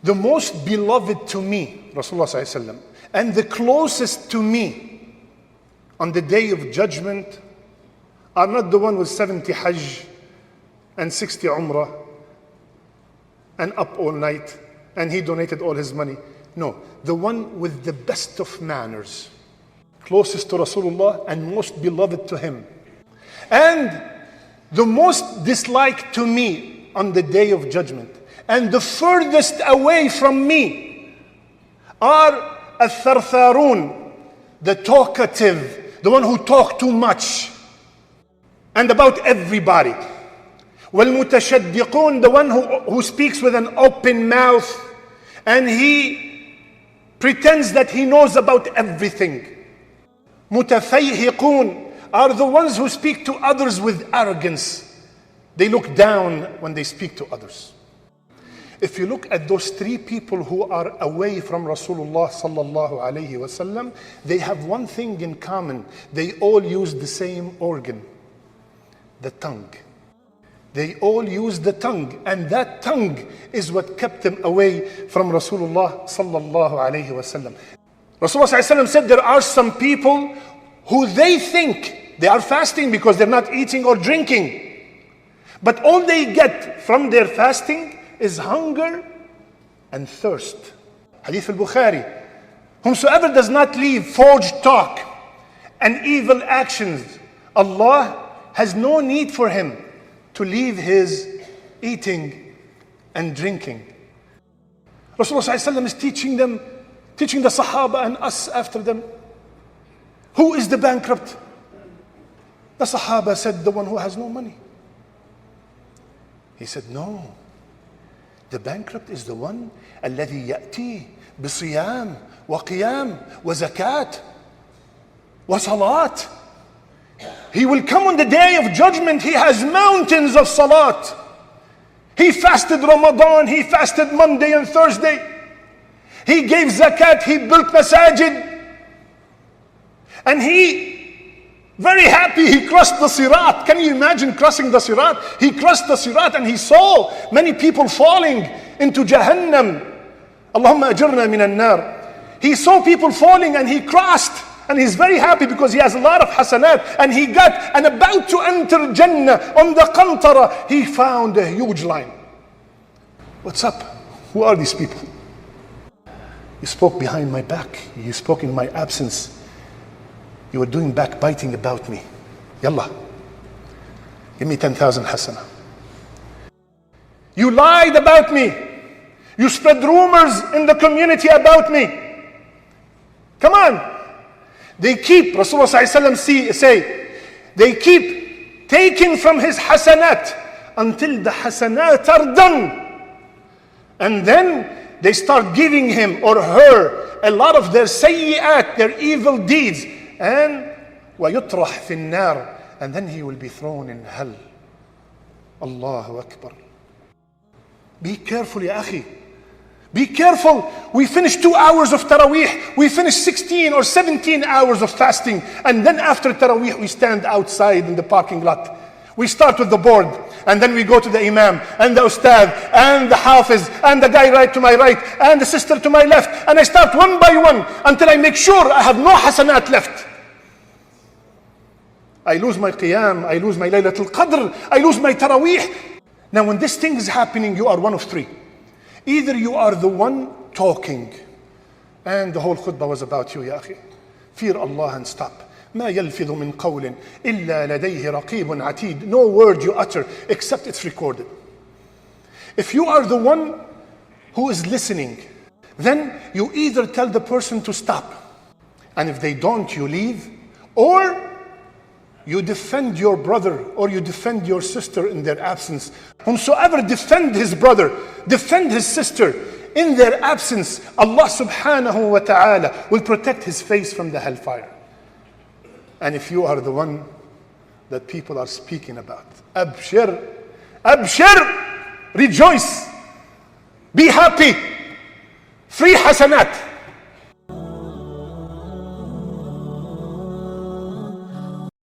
the most beloved to me, Rasulullah sallallahu alaihi wasallam, and the closest to me on the day of judgment are not the one with 70 Hajj and 60 Umrah and up all night and he donated all his money. No, the one with the best of manners, closest to Rasulullah and most beloved to him. And the most disliked to me on the day of judgment and the furthest away from me are al-thartharun, the talkative, the one who talk too much and about everybody. Wal-mutashaddiqun, the one who speaks with an open mouth and he pretends that he knows about everything. Mutafayhiqun are the ones who speak to others with arrogance. They look down when they speak to others. If you look at those three people who are away from Rasulullah sallallahu alayhi wasallam, they have one thing in common. They all use the same organ, the tongue. They all use the tongue, and that tongue is what kept them away from Rasulullah sallallahu alayhi wasallam. Rasulullah sallallahu alayhi wasallam said there are some people who they think they are fasting because they're not eating or drinking, but all they get from their fasting is hunger and thirst. Hadith al-Bukhari. Whomsoever does not leave forged talk and evil actions, Allah has no need for him to leave his eating and drinking. Rasulullah ﷺ is teaching the Sahaba and us after them. Who is the bankrupt? The Sahaba said, the one who has no money. He said, no. The bankrupt is the one الذي يأتي بصيام وقيام وزكاة وصلاة. He will come on the day of judgment. He has mountains of salat. He fasted Ramadan. He fasted Monday and Thursday. He gave zakat. He built masajid. And he very happy, he crossed the sirat. Can you imagine crossing the sirat? He crossed the sirat and he saw many people falling into Jahannam. Allahumma ajirna min al-nar. He saw people falling and he crossed. And he's very happy because he has a lot of hasanat. And he got, and about to enter Jannah on the qantara, he found a huge line. What's up? Who are these people? You spoke behind my back. You spoke in my absence. You were doing backbiting about me. Yalla, give me 10,000 hasana. You lied about me. You spread rumors in the community about me. Come on. They keep, Rasulullah ﷺ say, they keep taking from his hasanat until the hasanat are done. And then they start giving him or her a lot of their sayyi'at, their evil deeds. And وَيُطْرَحْ فِي النَّارِ, and then he will be thrown in hell. Allahu Akbar. Be careful, ya akhi. Be careful. We finished 2 hours of Taraweeh. We finished 16 or 17 hours of fasting. And then after Taraweeh, we stand outside in the parking lot. We start with the board. And then we go to the Imam and the Ustad and the Hafiz and the guy right to my right and the sister to my left. And I start one by one until I make sure I have no hasanat left. I lose my Qiyam, I lose my Laylatul Qadr, I lose my Taraweeh. Now when this thing is happening, you are one of three. Either you are the one talking, and the whole khutbah was about you, ya akhi. Fear Allah and stop. ما يلفظ من قول إلا لديه رقيب عتيد. No word you utter except it's recorded. If you are the one who is listening, then you either tell the person to stop, and if they don't, you leave, or you defend your brother or you defend your sister in their absence. Whomsoever defend his brother, defend his sister in their absence, Allah subhanahu wa ta'ala will protect his face from the hellfire. And if you are the one that people are speaking about, abshir, abshir, rejoice, be happy, free hasanat.